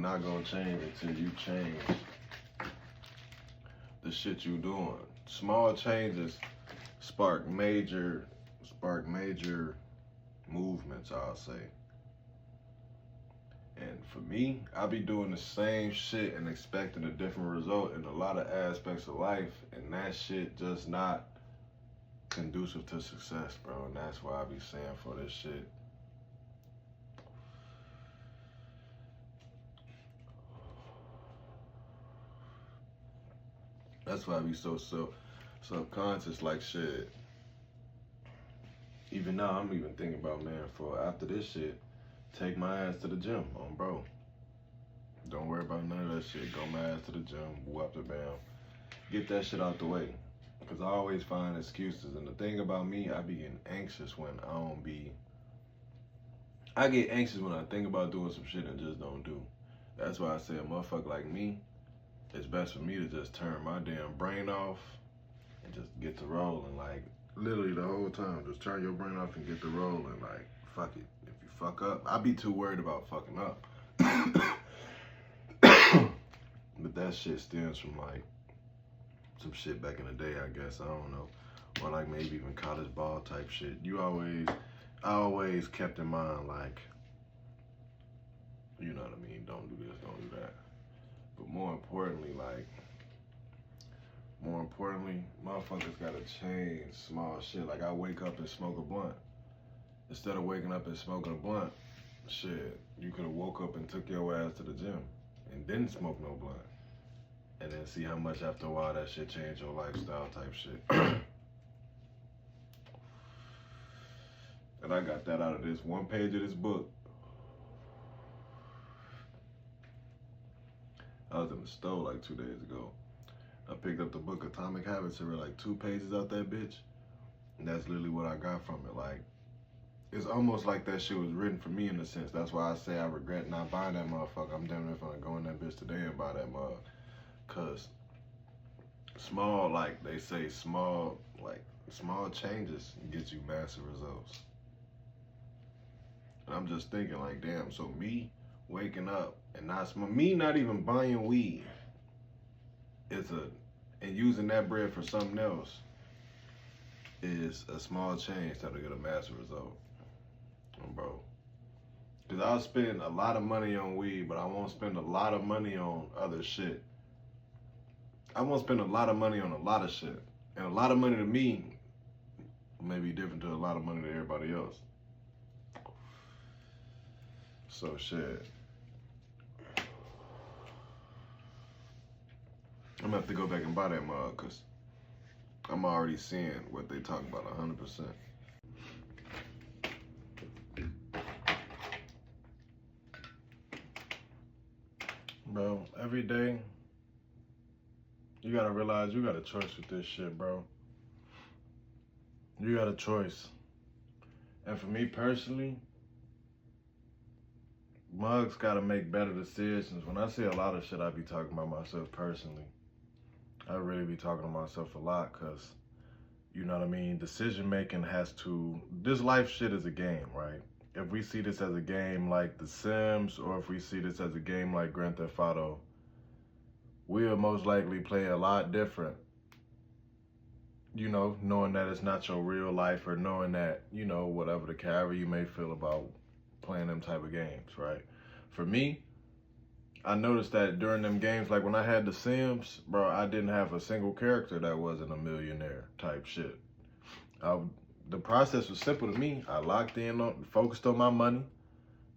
Not gonna change until you change the shit you doing. Small changes spark major movements, I'll say. And for me, I be doing the same shit and expecting a different result in a lot of aspects of life, and that shit just not conducive to success, bro. And that's why I be saying for this shit. That's why I be so subconscious, like shit. Even now, I'm even thinking about, man, for after this shit, take my ass to the gym, bro. Don't worry about none of that shit. Go my ass to the gym, whoop the bam. Get that shit out the way. Because I always find excuses. And the thing about me, I be getting anxious when I don't be. I get anxious when I think about doing some shit and just don't do. That's why I say a motherfucker like me, it's best for me to just turn my damn brain off and just get to rolling. Like, literally the whole time, just turn your brain off and get to rolling. Like, fuck it. If you fuck up, I be too worried about fucking up. But that shit stems from like some shit back in the day, I guess. I don't know. Or like maybe even college ball type shit. I always kept in mind, like, you know what I mean? Don't do this, don't do that. But more importantly, motherfuckers gotta change small shit. Like, I wake up and smoke a blunt. Instead of waking up and smoking a blunt, shit, you could have woke up and took your ass to the gym and didn't smoke no blunt. And then see how much after a while that shit changed your lifestyle type shit. And I got that out of this one page of this book. I was in the store like 2 days ago. I picked up the book Atomic Habits and read like 2 pages out that bitch. And that's literally what I got from it. Like, it's almost like that shit was written for me in a sense. That's why I say I regret not buying that motherfucker. I'm damn near gonna go in that bitch today and buy that mug. Cause small, like they say, small changes get you massive results. And I'm just thinking like, damn, so me waking up and not even buying weed and using that bread for something else is a small change that'll get a massive result, bro. Cause I'll spend a lot of money on weed, but I won't spend a lot of money on other shit. I won't spend a lot of money on a lot of shit. And a lot of money to me may be different to a lot of money to everybody else. So shit. I'm gonna have to go back and buy that mug because I'm already seeing what they talk about 100%. Bro, every day, you gotta realize you got a choice with this shit, bro. You got a choice. And for me personally, mugs gotta make better decisions. When I say a lot of shit, I be talking about myself personally. I really be talking to myself a lot because, you know what I mean? Decision making this life shit is a game, right? If we see this as a game like The Sims, or if we see this as a game like Grand Theft Auto, we'll most likely play a lot different. You know, knowing that it's not your real life, or knowing that, you know, whatever you may feel about playing them type of games, right? For me, I noticed that during them games, like when I had The Sims, bro, I didn't have a single character that wasn't a millionaire type shit. The process was simple to me. I locked in focused on my money,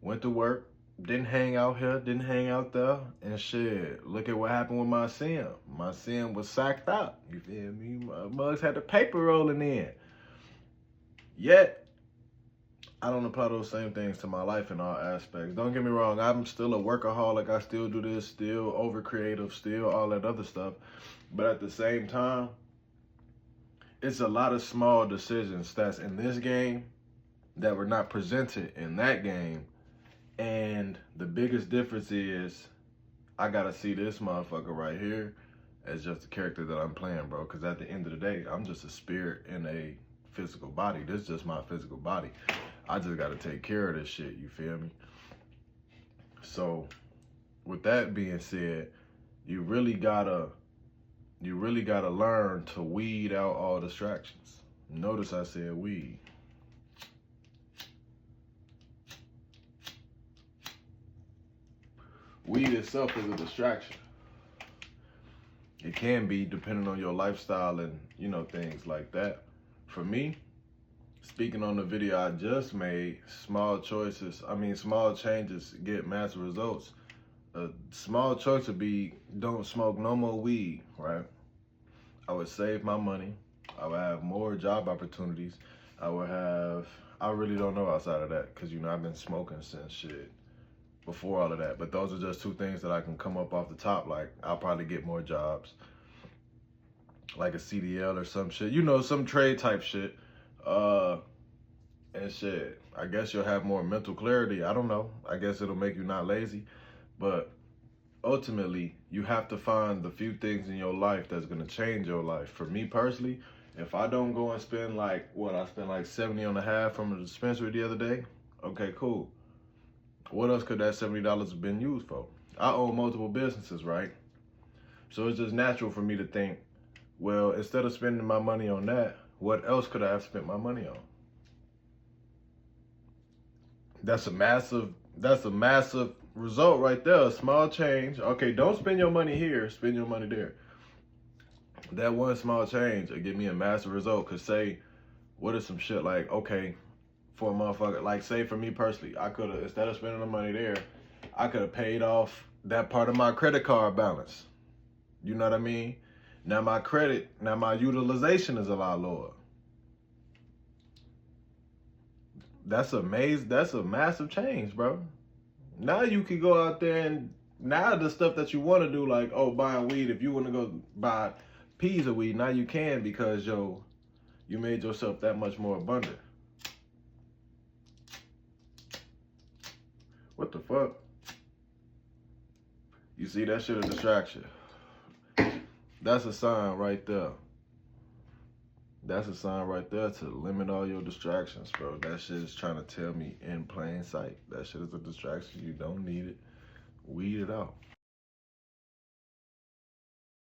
went to work, didn't hang out here, didn't hang out there, and shit, look at what happened with my sim. My sim was sacked out, you feel me? My mugs had the paper rolling in. Yet, I don't apply those same things to my life in all aspects. Don't get me wrong, I'm still a workaholic. I still do this, still over creative, still all that other stuff. But at the same time, it's a lot of small decisions that's in this game that were not presented in that game. And the biggest difference is I gotta see this motherfucker right here as just a character that I'm playing, bro. Because at the end of the day, I'm just a spirit in a physical body. This is just my physical body. I just gotta take care of this shit, you feel me? So with that being said, you really gotta learn to weed out all distractions. Notice I said weed. Weed itself is a distraction. It can be depending on your lifestyle and, you know, things like that. For me, speaking on the video I just made, small changes get massive results. A small choice would be don't smoke no more weed, right? I would save my money. I would have more job opportunities. I really don't know outside of that because, you know, I've been smoking since shit before all of that. But those are just two things that I can come up off the top. Like, I'll probably get more jobs, like a CDL or some shit, you know, some trade type shit. And shit, I guess you'll have more mental clarity. I don't know. I guess it'll make you not lazy. But ultimately, you have to find the few things in your life that's going to change your life. For me personally, if I don't go and spend I spent like 70 on the half from the dispensary the other day. Okay, cool. What else could that $70 have been used for? I own multiple businesses, right? So it's just natural for me to think, well, instead of spending my money on that, what else could I have spent my money on? That's a massive result right there. A small change. Okay, don't spend your money here, spend your money there. That one small change will give me a massive result. Cause say, what is some shit like, okay, for a motherfucker, like say for me personally, I could have, instead of spending the money there, I could have paid off that part of my credit card balance. You know what I mean? Now my utilization is a lot lower. That's a massive change, bro. Now you can go out there and now the stuff that you want to do, like, oh, buying weed, if you want to go buy peas of weed, now you can because, you made yourself that much more abundant. What the fuck? You see, that shit a distraction. That's a sign right there. That's a sign right there to limit all your distractions, bro. That shit is trying to tell me in plain sight. That shit is a distraction. You don't need it. Weed it out.